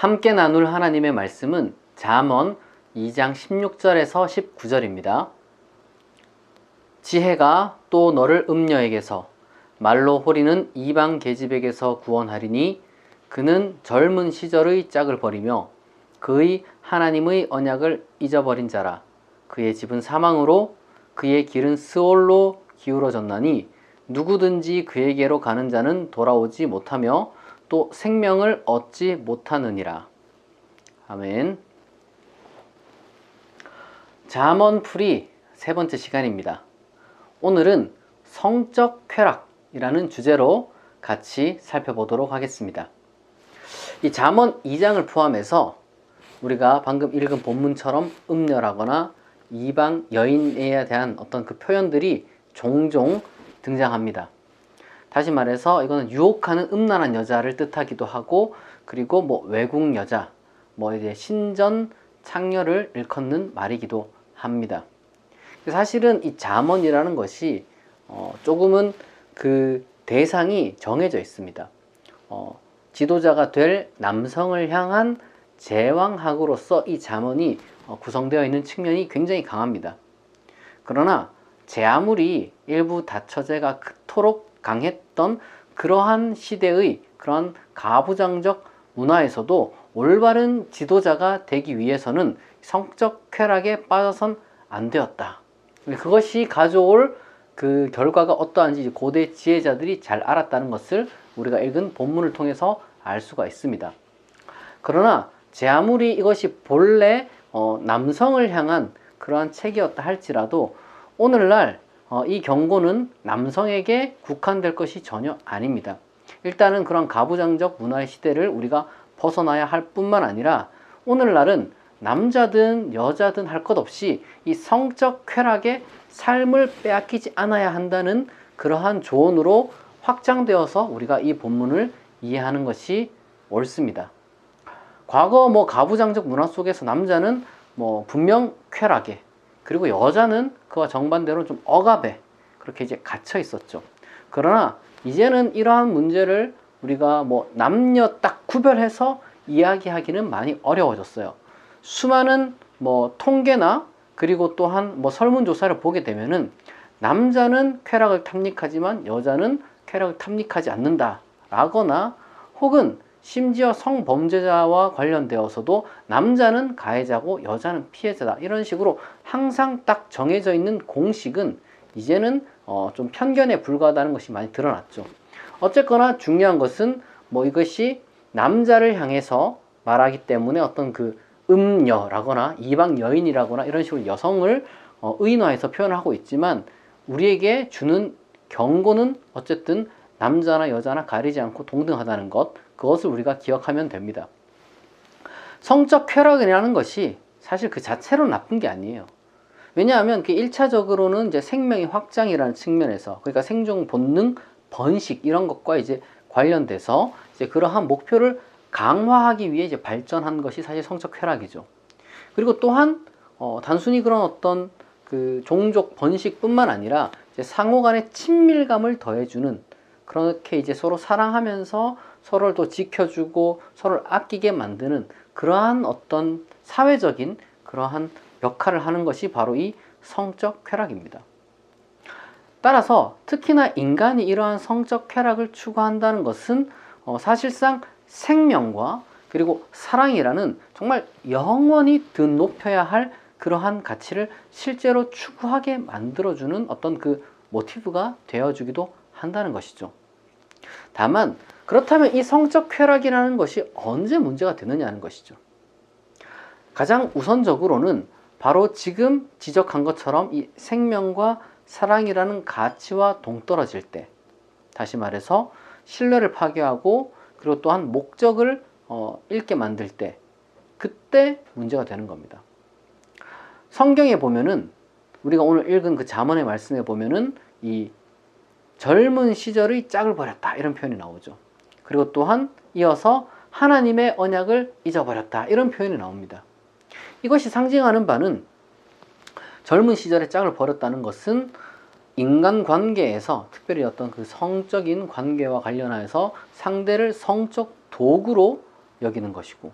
함께 나눌 하나님의 말씀은 잠언 2장 16절에서 19절입니다. 지혜가 또 너를 음녀에게서 말로 호리는 이방 계집에게서 구원하리니 그는 젊은 시절의 짝을 버리며 그의 하나님의 언약을 잊어버린 자라. 그의 집은 사망으로 그의 길은 스올로 기울어졌나니 누구든지 그에게로 가는 자는 돌아오지 못하며 또 생명을 얻지 못하느니라. 아멘. 잠언 풀이 세 번째 시간입니다. 오늘은 성적 쾌락이라는 주제로 같이 살펴보도록 하겠습니다. 이 잠언 2장을 포함해서 우리가 방금 읽은 본문처럼 음녀라거나 이방 여인에 대한 어떤 그 표현들이 종종 등장합니다. 다시 말해서 이거는 유혹하는 음란한 여자를 뜻하기도 하고, 그리고 외국 여자, 이제 신전 창녀를 일컫는 말이기도 합니다. 사실은 이 잠언이라는 것이 조금은 그 대상이 정해져 있습니다. 지도자가 될 남성을 향한 제왕학으로서 이 잠언이 구성되어 있는 측면이 굉장히 강합니다. 그러나 제 아무리 일부 다처제가 그토록 강했던 그러한 시대의 그러한 가부장적 문화에서도 올바른 지도자가 되기 위해서는 성적 쾌락에 빠져선 안 되었다. 그것이 가져올 그 결과가 어떠한지 고대 지혜자들이 잘 알았다는 것을 우리가 읽은 본문을 통해서 알 수가 있습니다. 그러나 제 아무리 이것이 본래 남성을 향한 그러한 책이었다 할지라도 오늘날 이 경고는 남성에게 국한될 것이 전혀 아닙니다. 일단은 그런 가부장적 문화의 시대를 우리가 벗어나야 할 뿐만 아니라 오늘날은 남자든 여자든 할 것 없이 이 성적 쾌락에 삶을 빼앗기지 않아야 한다는 그러한 조언으로 확장되어서 우리가 이 본문을 이해하는 것이 옳습니다. 과거 가부장적 문화 속에서 남자는 분명 쾌락에, 그리고 여자는 그와 정반대로 좀 억압에 그렇게 이제 갇혀 있었죠. 그러나 이제는 이러한 문제를 우리가 남녀 딱 구별해서 이야기하기는 많이 어려워졌어요. 수많은 통계나 그리고 또한 설문조사를 보게 되면은 남자는 쾌락을 탐닉하지만 여자는 쾌락을 탐닉하지 않는다 라거나, 혹은 심지어 성범죄자와 관련되어서도 남자는 가해자고 여자는 피해자다, 이런 식으로 항상 딱 정해져 있는 공식은 이제는 좀 편견에 불과하다는 것이 많이 드러났죠. 어쨌거나 중요한 것은 이것이 남자를 향해서 말하기 때문에 어떤 그 음녀라거나 이방 여인이라거나 이런 식으로 여성을 의인화해서 표현을 하고 있지만, 우리에게 주는 경고는 어쨌든 남자나 여자나 가리지 않고 동등하다는 것, 그것을 우리가 기억하면 됩니다. 성적 쾌락이라는 것이 사실 그 자체로 나쁜 게 아니에요. 왜냐하면 1차적으로는 이제 생명의 확장이라는 측면에서, 그러니까 생존 본능, 번식 이런 것과 이제 관련돼서 이제 그러한 목표를 강화하기 위해 이제 발전한 것이 사실 성적 쾌락이죠. 그리고 또한 단순히 그런 어떤 그 종족 번식뿐만 아니라 이제 상호 간의 친밀감을 더해주는, 그렇게 이제 서로 사랑하면서 서로를 또 지켜주고 서로를 아끼게 만드는 그러한 어떤 사회적인 그러한 역할을 하는 것이 바로 이 성적 쾌락입니다. 따라서 특히나 인간이 이러한 성적 쾌락을 추구한다는 것은 사실상 생명과 그리고 사랑이라는 정말 영원히 드높여야 할 그러한 가치를 실제로 추구하게 만들어주는 어떤 그 모티브가 되어주기도 한다는 것이죠. 다만 그렇다면 이 성적 쾌락이라는 것이 언제 문제가 되느냐는 것이죠. 가장 우선적으로는 바로 지금 지적한 것처럼 이 생명과 사랑이라는 가치와 동떨어질 때, 다시 말해서 신뢰를 파괴하고 그리고 또한 목적을 잃게 만들 때, 그때 문제가 되는 겁니다. 성경에 보면은, 우리가 오늘 읽은 그 잠언의 말씀에 보면은 이 젊은 시절의 짝을 버렸다 이런 표현이 나오죠. 그리고 또한 이어서 하나님의 언약을 잊어버렸다 이런 표현이 나옵니다. 이것이 상징하는 바는 젊은 시절의 짝을 버렸다는 것은 인간관계에서 특별히 어떤 그 성적인 관계와 관련하여서 상대를 성적 도구로 여기는 것이고,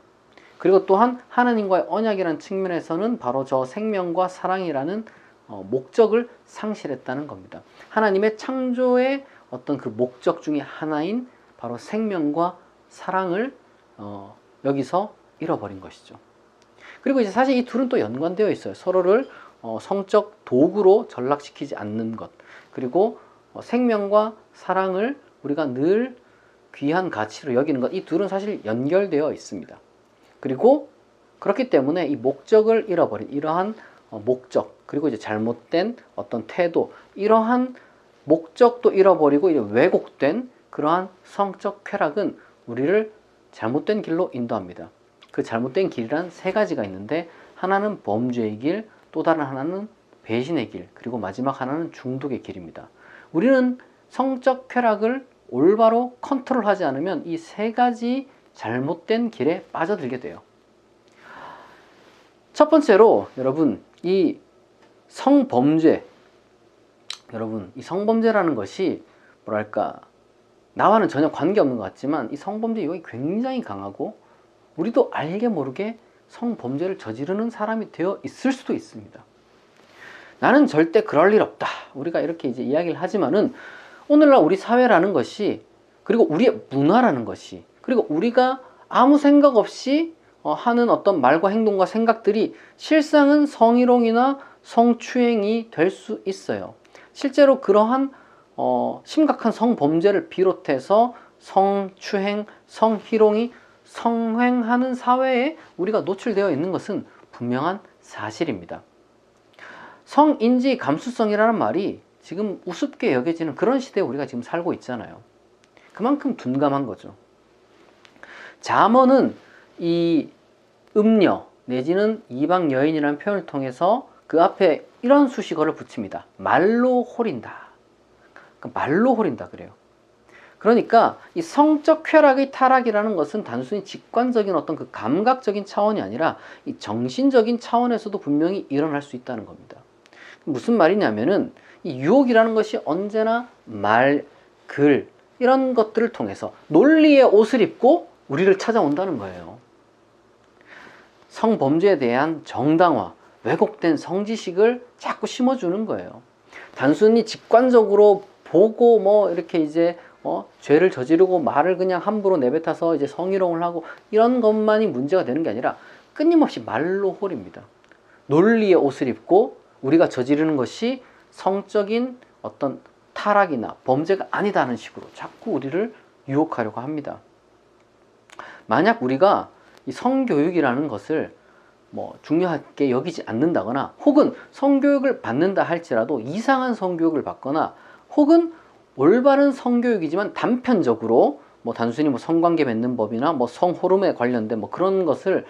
그리고 또한 하나님과의 언약이라는 측면에서는 바로 저 생명과 사랑이라는 목적을 상실했다는 겁니다. 하나님의 창조의 어떤 그 목적 중에 하나인 바로 생명과 사랑을 여기서 잃어버린 것이죠. 그리고 이제 사실 이 둘은 또 연관되어 있어요. 서로를 성적 도구로 전락시키지 않는 것, 그리고 생명과 사랑을 우리가 늘 귀한 가치로 여기는 것, 이 둘은 사실 연결되어 있습니다. 그리고 그렇기 때문에 이 목적을 잃어버린 이러한 목적, 그리고 이제 잘못된 어떤 태도, 이러한 목적도 잃어버리고 이제 왜곡된 그러한 성적 쾌락은 우리를 잘못된 길로 인도합니다. 그 잘못된 길이란 세 가지가 있는데, 하나는 범죄의 길, 또 다른 하나는 배신의 길, 그리고 마지막 하나는 중독의 길입니다. 우리는 성적 쾌락을 올바로 컨트롤하지 않으면 이 세 가지 잘못된 길에 빠져들게 돼요. 첫 번째로 여러분, 이 성범죄, 여러분 이 성범죄라는 것이 뭐랄까, 나와는 전혀 관계없는 것 같지만 이 성범죄 유혹이 굉장히 강하고 우리도 알게 모르게 성범죄를 저지르는 사람이 되어 있을 수도 있습니다. 나는 절대 그럴 일 없다, 우리가 이렇게 이제 이야기를 하지만은 오늘날 우리 사회라는 것이, 그리고 우리의 문화라는 것이, 그리고 우리가 아무 생각 없이 하는 어떤 말과 행동과 생각들이 실상은 성희롱이나 성추행이 될 수 있어요. 실제로 그러한 심각한 성범죄를 비롯해서 성추행, 성희롱이 성행하는 사회에 우리가 노출되어 있는 것은 분명한 사실입니다. 성인지 감수성이라는 말이 지금 우습게 여겨지는 그런 시대에 우리가 지금 살고 있잖아요. 그만큼 둔감한 거죠. 잠언은 이 음녀 내지는 이방 여인이라는 표현을 통해서 그 앞에 이런 수식어를 붙입니다. 말로 홀인다. 말로 홀인다 그래요. 그러니까 이 성적 쾌락의 타락이라는 것은 단순히 직관적인 어떤 그 감각적인 차원이 아니라 이 정신적인 차원에서도 분명히 일어날 수 있다는 겁니다. 무슨 말이냐면은 이 유혹이라는 것이 언제나 말, 글 이런 것들을 통해서 논리의 옷을 입고 우리를 찾아온다는 거예요. 성범죄에 대한 정당화, 왜곡된 성지식을 자꾸 심어주는 거예요. 단순히 직관적으로 보고 뭐 이렇게 이제 죄를 저지르고 말을 그냥 함부로 내뱉어서 이제 성희롱을 하고 이런 것만이 문제가 되는 게 아니라 끊임없이 말로 홀입니다. 논리의 옷을 입고 우리가 저지르는 것이 성적인 어떤 타락이나 범죄가 아니다는 식으로 자꾸 우리를 유혹하려고 합니다. 만약 우리가 이 성교육이라는 것을 중요하게 여기지 않는다거나, 혹은 성교육을 받는다 할지라도 이상한 성교육을 받거나, 혹은 올바른 성교육이지만 단편적으로 단순히 성관계 맺는 법이나 성호르몬에 관련된 그런 것을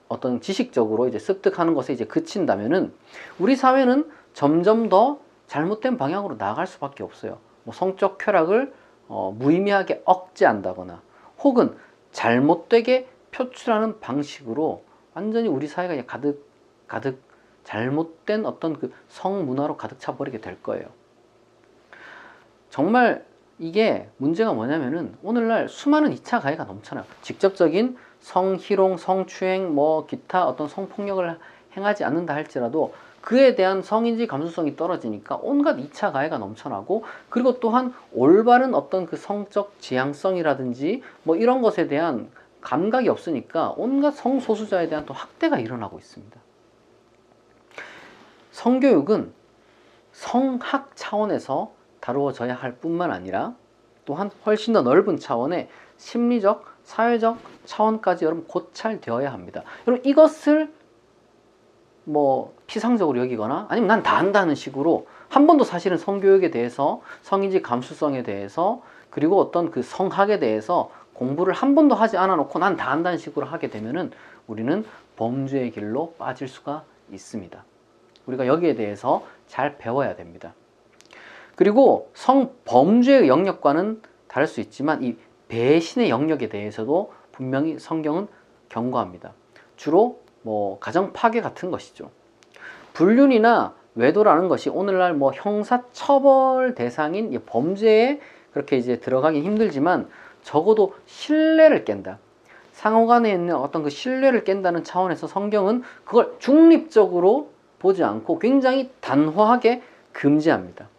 어떤 지식적으로 이제 습득하는 것에 이제 그친다면은 우리 사회는 점점 더 잘못된 방향으로 나아갈 수밖에 없어요. 성적 쾌락을 무의미하게 억제한다거나, 혹은 잘못되게 표출하는 방식으로 완전히 우리 사회가 가득 잘못된 어떤 그 성문화로 가득 차버리게 될 거예요. 정말 이게 문제가 뭐냐면은 오늘날 수많은 2차 가해가 넘쳐나요. 직접적인 성희롱, 성추행, 기타 어떤 성폭력을 행하지 않는다 할지라도 그에 대한 성인지 감수성이 떨어지니까 온갖 2차 가해가 넘쳐나고, 그리고 또한 올바른 어떤 그 성적 지향성이라든지 이런 것에 대한 감각이 없으니까 온갖 성소수자에 대한 또 학대가 일어나고 있습니다. 성교육은 성학 차원에서 다루어져야 할 뿐만 아니라 또한 훨씬 더 넓은 차원의 심리적, 사회적 차원까지 여러분 고찰되어야 합니다. 여러분 이것을 피상적으로 여기거나 아니면 난 다 안다는 식으로 한 번도 사실은 성교육에 대해서, 성인지 감수성에 대해서, 그리고 어떤 그 성학에 대해서 공부를 한 번도 하지 않아 놓고 난 다 안다는 식으로 하게 되면은 우리는 범죄의 길로 빠질 수가 있습니다. 우리가 여기에 대해서 잘 배워야 됩니다. 그리고 성범죄의 영역과는 다를 수 있지만 이 배신의 영역에 대해서도 분명히 성경은 경고합니다. 주로 가정 파괴 같은 것이죠. 불륜이나 외도라는 것이 오늘날 형사처벌 대상인 범죄에 그렇게 이제 들어가긴 힘들지만 적어도 신뢰를 깬다. 상호 간에 있는 어떤 그 신뢰를 깬다는 차원에서 성경은 그걸 중립적으로 보지 않고 굉장히 단호하게 금지합니다.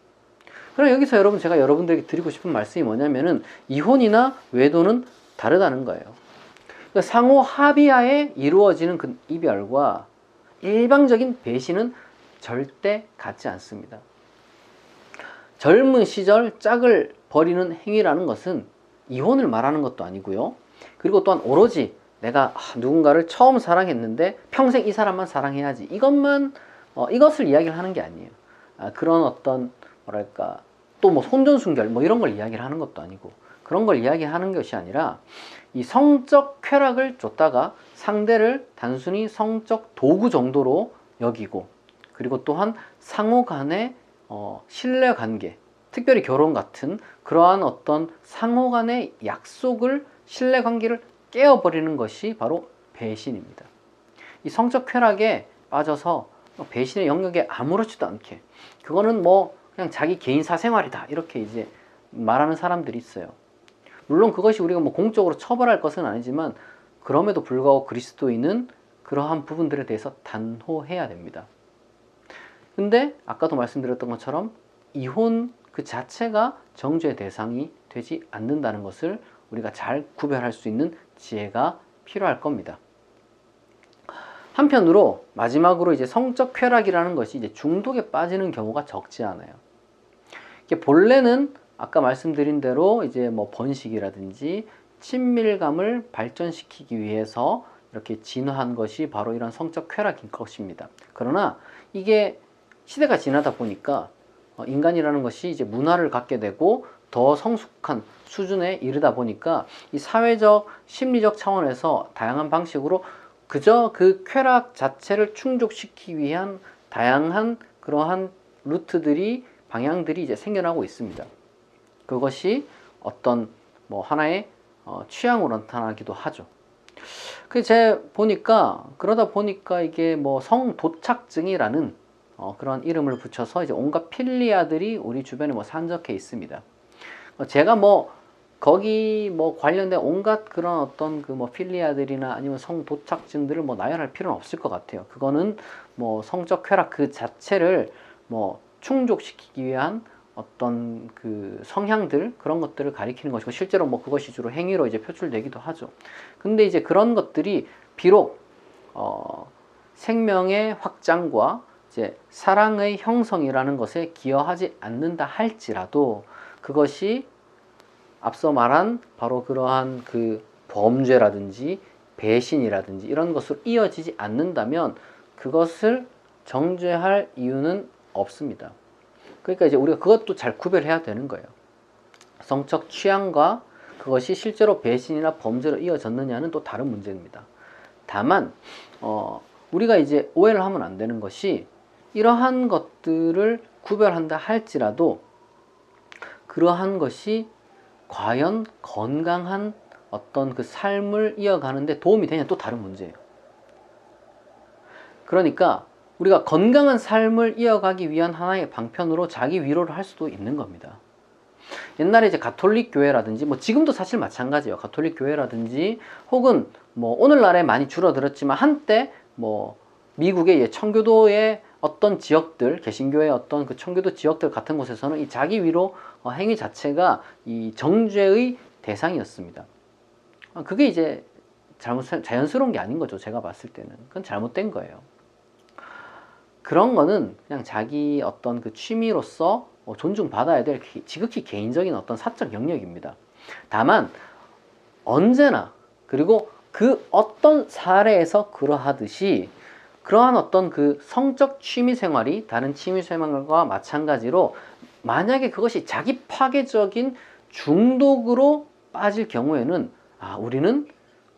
그럼 여기서 여러분, 제가 여러분들에게 드리고 싶은 말씀이 뭐냐면은 이혼이나 외도는 다르다는 거예요. 그러니까 상호 합의하에 이루어지는 그 이별과 일방적인 배신은 절대 같지 않습니다. 젊은 시절 짝을 버리는 행위라는 것은 이혼을 말하는 것도 아니고요. 그리고 또한 오로지 내가 누군가를 처음 사랑했는데 평생 이 사람만 사랑해야지, 이것을 이야기를 하는 게 아니에요. 그런 어떤 뭐랄까, 또 뭐 혼전순결 뭐 이런 걸 이야기를 하는 것도 아니고, 그런 걸 이야기하는 것이 아니라 이 성적 쾌락을 줬다가 상대를 단순히 성적 도구 정도로 여기고, 그리고 또한 상호 간의 신뢰관계, 특별히 결혼 같은 그러한 어떤 상호 간의 약속을, 신뢰관계를 깨어버리는 것이 바로 배신입니다. 이 성적 쾌락에 빠져서 배신의 영역에 아무렇지도 않게, 그거는 뭐 그냥 자기 개인 사생활이다 이렇게 이제 말하는 사람들이 있어요. 물론 그것이 우리가 뭐 공적으로 처벌할 것은 아니지만, 그럼에도 불구하고 그리스도인은 그러한 부분들에 대해서 단호해야 됩니다. 근데 아까도 말씀드렸던 것처럼 이혼 그 자체가 정죄의 대상이 되지 않는다는 것을 우리가 잘 구별할 수 있는 지혜가 필요할 겁니다. 한편으로 마지막으로 이제 성적 쾌락이라는 것이 이제 중독에 빠지는 경우가 적지 않아요. 이게 본래는 아까 말씀드린 대로 이제 뭐 번식이라든지 친밀감을 발전시키기 위해서 이렇게 진화한 것이 바로 이런 성적 쾌락인 것입니다. 그러나 이게 시대가 지나다 보니까 인간이라는 것이 이제 문화를 갖게 되고 더 성숙한 수준에 이르다 보니까 이 사회적, 심리적 차원에서 다양한 방식으로 그저 그 쾌락 자체를 충족시키기 위한 다양한 그러한 루트들이, 방향들이 이제 생겨나고 있습니다. 그것이 어떤 뭐 하나의 취향으로 나타나기도 하죠. 제가 보니까, 그러다 보니까 이게 뭐 성도착증이라는 그런 이름을 붙여서 이제 온갖 필리아들이 우리 주변에 뭐 산적해 있습니다. 제가 뭐 거기 뭐 관련된 온갖 그런 어떤 그 뭐 필리아들이나 아니면 성도착증들을 뭐 나열할 필요는 없을 것 같아요. 그거는 뭐 성적 쾌락 그 자체를 뭐 충족시키기 위한 어떤 그 성향들, 그런 것들을 가리키는 것이고, 실제로 뭐 그것이 주로 행위로 이제 표출되기도 하죠. 근데 이제 그런 것들이 비록 생명의 확장과 이제 사랑의 형성이라는 것에 기여하지 않는다 할지라도, 그것이 앞서 말한 바로 그러한 그 범죄라든지 배신이라든지 이런 것으로 이어지지 않는다면 그것을 정죄할 이유는 없습니다. 그러니까 이제 우리가 그것도 잘 구별해야 되는 거예요. 성적 취향과 그것이 실제로 배신이나 범죄로 이어졌느냐는 또 다른 문제입니다. 다만 우리가 이제 오해를 하면 안 되는 것이, 이러한 것들을 구별한다 할지라도 그러한 것이 과연 건강한 어떤 그 삶을 이어가는데 도움이 되냐, 또 다른 문제예요. 그러니까 우리가 건강한 삶을 이어가기 위한 하나의 방편으로 자기 위로를 할 수도 있는 겁니다. 옛날에 이제 가톨릭 교회라든지, 뭐 지금도 사실 마찬가지예요. 가톨릭 교회라든지, 혹은 뭐 오늘날에 많이 줄어들었지만 한때 뭐 미국의 청교도의 어떤 지역들, 개신교의 어떤 그 청교도 지역들 같은 곳에서는 이 자기 위로 행위 자체가 이 정죄의 대상이었습니다. 그게 이제 자연스러운 게 아닌 거죠. 제가 봤을 때는 그건 잘못된 거예요. 그런 거는 그냥 자기 어떤 그 취미로서 존중받아야 될 지극히 개인적인 어떤 사적 영역입니다. 다만 언제나, 그리고 그 어떤 사례에서 그러하듯이, 그러한 어떤 그 성적 취미 생활이 다른 취미 생활과 마찬가지로 만약에 그것이 자기 파괴적인 중독으로 빠질 경우에는 우리는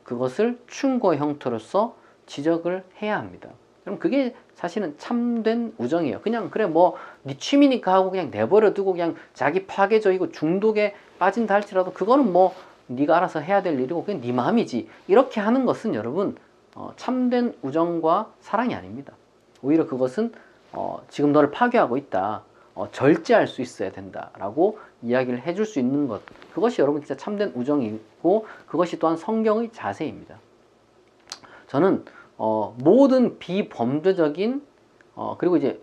그것을 충고의 형태로서 지적을 해야 합니다. 그럼 그게 사실은 참된 우정이에요. 그냥 그래 뭐 네 취미니까 하고 그냥 내버려 두고 그냥 자기 파괴적이고 중독에 빠진다 할지라도 그거는 뭐 네가 알아서 해야 될 일이고 그냥 네 마음이지, 이렇게 하는 것은 여러분 참된 우정과 사랑이 아닙니다. 오히려 그것은 지금 너를 파괴하고 있다, 절제할 수 있어야 된다라고 이야기를 해줄 수 있는 것, 그것이 여러분 진짜 참된 우정이고 그것이 또한 성경의 자세입니다. 저는 모든 비범죄적인 그리고 이제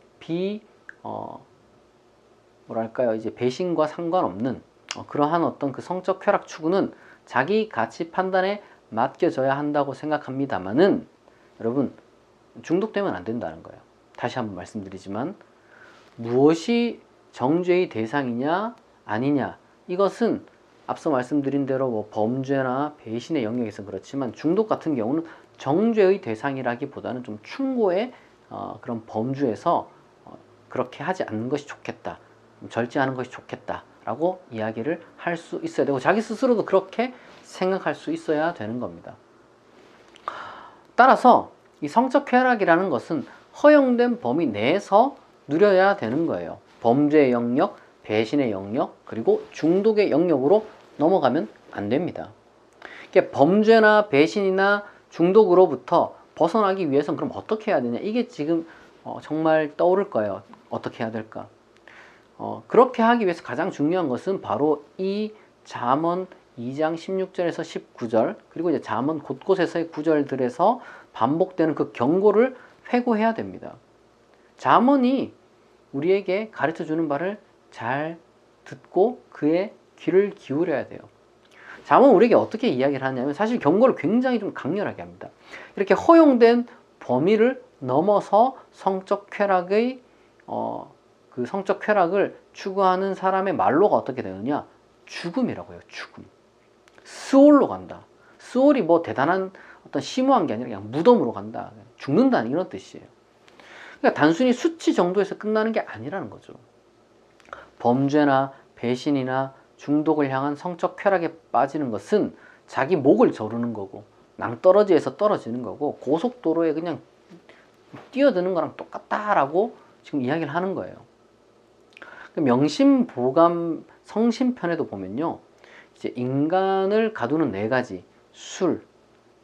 뭐랄까요, 이제 배신과 상관없는 그러한 어떤 그 성적 쾌락 추구는 자기 가치 판단에 맡겨져야 한다고 생각합니다만은 여러분 중독되면 안 된다는 거예요. 다시 한번 말씀드리지만 무엇이 정죄의 대상이냐 아니냐, 이것은 앞서 말씀드린 대로 뭐 범죄나 배신의 영역에서 그렇지만 중독 같은 경우는 정죄의 대상이라기보다는 좀 충고의 그런 범주에서 그렇게 하지 않는 것이 좋겠다, 절제하는 것이 좋겠다 라고 이야기를 할 수 있어야 되고 자기 스스로도 그렇게 생각할 수 있어야 되는 겁니다. 따라서 이 성적 쾌락이라는 것은 허용된 범위 내에서 누려야 되는 거예요. 범죄의 영역, 배신의 영역, 그리고 중독의 영역으로 넘어가면 안 됩니다. 범죄나 배신이나 중독으로부터 벗어나기 위해서는 그럼 어떻게 해야 되냐, 이게 지금 정말 떠오를 거예요. 어떻게 해야 될까? 그렇게 하기 위해서 가장 중요한 것은 바로 이 잠언 2장 16절에서 19절 그리고 이제 잠언 곳곳에서의 구절들에서 반복되는 그 경고를 회고해야 됩니다. 잠언이 우리에게 가르쳐 주는 바를 잘 듣고 그의 귀를 기울여야 돼요. 잠언은 우리에게 어떻게 이야기를 하냐면 사실 경고를 굉장히 좀 강렬하게 합니다. 이렇게 허용된 범위를 넘어서 성적 쾌락의 그 성적 쾌락을 추구하는 사람의 말로가 어떻게 되느냐? 죽음이라고 해요. 죽음. 스올로 간다. 스올이 뭐 대단한 어떤 심오한 게 아니라 그냥 무덤으로 간다. 죽는다는 이런 뜻이에요. 그러니까 단순히 수치 정도에서 끝나는 게 아니라는 거죠. 범죄나 배신이나 중독을 향한 성적 쾌락에 빠지는 것은 자기 목을 조르는 거고 낭떠러지에서 떨어지는 거고 고속도로에 그냥 뛰어드는 거랑 똑같다라고 지금 이야기를 하는 거예요. 명심보감 성심편에도 보면요, 이제 인간을 가두는 4가지 술,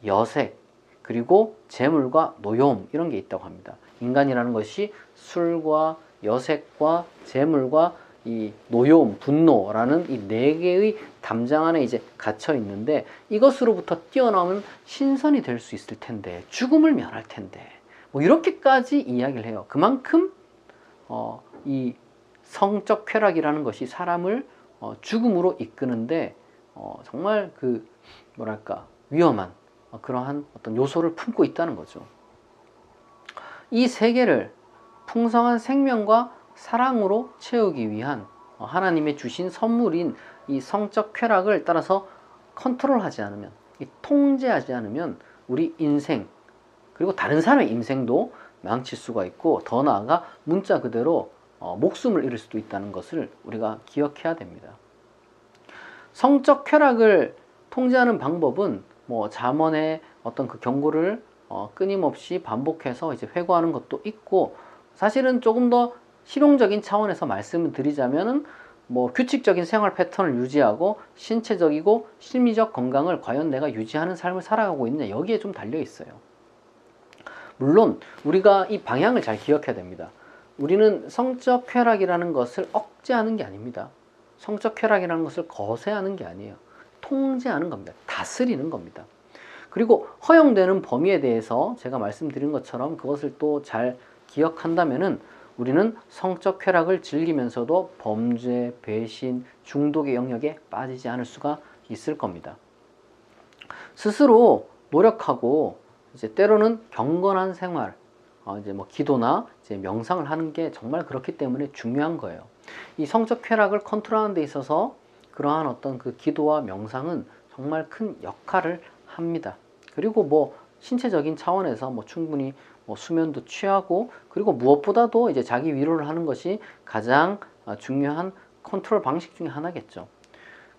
여색, 그리고 재물과 노여움 이런 게 있다고 합니다. 인간이라는 것이 술과 여색과 재물과 이 노여움, 분노라는 이 4개의 담장 안에 이제 갇혀 있는데 이것으로부터 뛰어나오면 신선이 될 수 있을 텐데 죽음을 면할 텐데 뭐 이렇게까지 이야기를 해요. 그만큼 이 성적 쾌락이라는 것이 사람을 죽음으로 이끄는데 정말 그 뭐랄까 위험한 그러한 어떤 요소를 품고 있다는 거죠. 이 세계를 풍성한 생명과 사랑으로 채우기 위한 하나님의 주신 선물인 이 성적 쾌락을 따라서 컨트롤하지 않으면, 통제하지 않으면 우리 인생 그리고 다른 사람의 인생도 망칠 수가 있고 더 나아가 문자 그대로 목숨을 잃을 수도 있다는 것을 우리가 기억해야 됩니다. 성적 쾌락을 통제하는 방법은 뭐 잠언의 어떤 그 경고를 끊임없이 반복해서 이제 회고하는 것도 있고, 사실은 조금 더 실용적인 차원에서 말씀을 드리자면은 뭐 규칙적인 생활 패턴을 유지하고 신체적이고 심리적 건강을 과연 내가 유지하는 삶을 살아가고 있느냐, 여기에 좀 달려 있어요. 물론 우리가 이 방향을 잘 기억해야 됩니다. 우리는 성적 쾌락이라는 것을 억제하는 게 아닙니다. 성적 쾌락이라는 것을 거세하는 게 아니에요. 통제하는 겁니다. 다스리는 겁니다. 그리고 허용되는 범위에 대해서 제가 말씀드린 것처럼 그것을 또 잘 기억한다면은 우리는 성적 쾌락을 즐기면서도 범죄, 배신, 중독의 영역에 빠지지 않을 수가 있을 겁니다. 스스로 노력하고 이제 때로는 경건한 생활, 이제 뭐 기도나 이제 명상을 하는 게 정말 그렇기 때문에 중요한 거예요. 이 성적 쾌락을 컨트롤하는 데 있어서 그러한 어떤 그 기도와 명상은 정말 큰 역할을 합니다. 그리고 뭐 신체적인 차원에서 뭐 충분히 뭐 수면도 취하고, 그리고 무엇보다도 이제 자기 위로를 하는 것이 가장 중요한 컨트롤 방식 중에 하나겠죠.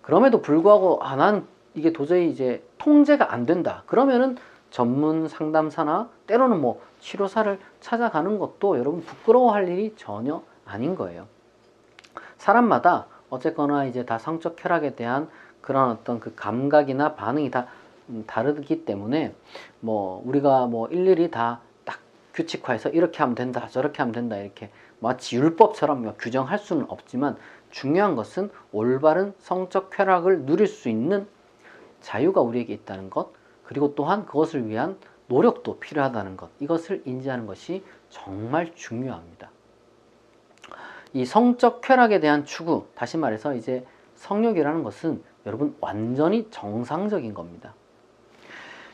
그럼에도 불구하고 난 이게 도저히 이제 통제가 안 된다, 그러면은 전문 상담사나 때로는 뭐 치료사를 찾아가는 것도 여러분 부끄러워할 일이 전혀 아닌 거예요. 사람마다 어쨌거나 이제 다 성적 쾌락에 대한 그런 어떤 그 감각이나 반응이 다 다르기 때문에 뭐 우리가 뭐 일일이 다 딱 규칙화해서 이렇게 하면 된다, 저렇게 하면 된다, 이렇게 마치 율법처럼 규정할 수는 없지만, 중요한 것은 올바른 성적 쾌락을 누릴 수 있는 자유가 우리에게 있다는 것, 그리고 또한 그것을 위한 노력도 필요하다는 것, 이것을 인지하는 것이 정말 중요합니다. 이 성적 쾌락에 대한 추구, 다시 말해서 이제 성욕이라는 것은 여러분 완전히 정상적인 겁니다.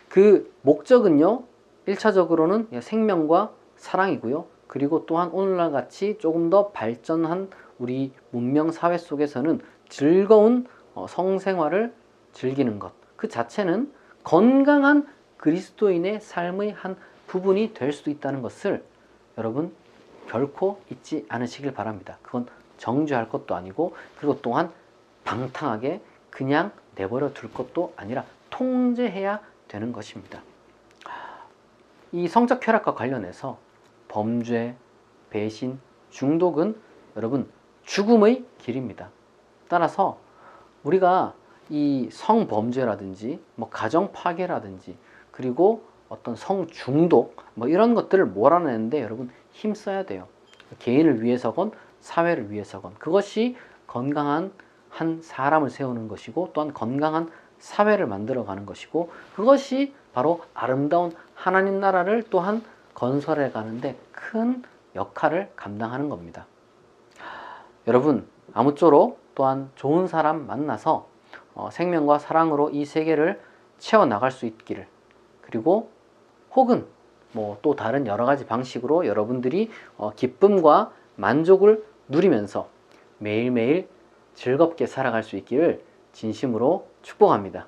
그 목적은요, 1차적으로는 생명과 사랑이고요. 그리고 또한 오늘날 같이 조금 더 발전한 우리 문명 사회 속에서는 즐거운 성생활을 즐기는 것, 그 자체는 건강한 그리스도인의 삶의 한 부분이 될 수도 있다는 것을 여러분 결코 잊지 않으시길 바랍니다. 그건 정죄할 것도 아니고, 그리고 또한 방탕하게 그냥 내버려 둘 것도 아니라 통제해야 되는 것입니다. 이 성적 쾌락과 관련해서 범죄, 배신, 중독은 여러분 죽음의 길입니다. 따라서 우리가 이 성범죄라든지 가정 파괴라든지, 그리고 어떤 성중독 이런 것들을 몰아내는데 여러분 힘써야 돼요. 개인을 위해서건 사회를 위해서건. 그것이 건강한 한 사람을 세우는 것이고, 또한 건강한 사회를 만들어가는 것이고, 그것이 바로 아름다운 하나님 나라를 또한 건설해 가는데 큰 역할을 감당하는 겁니다. 여러분, 아무쪼록 또한 좋은 사람 만나서 생명과 사랑으로 이 세계를 채워나갈 수 있기를, 그리고 혹은 또 다른 여러 가지 방식으로 여러분들이 기쁨과 만족을 누리면서 매일매일 즐겁게 살아갈 수 있기를 진심으로 축복합니다.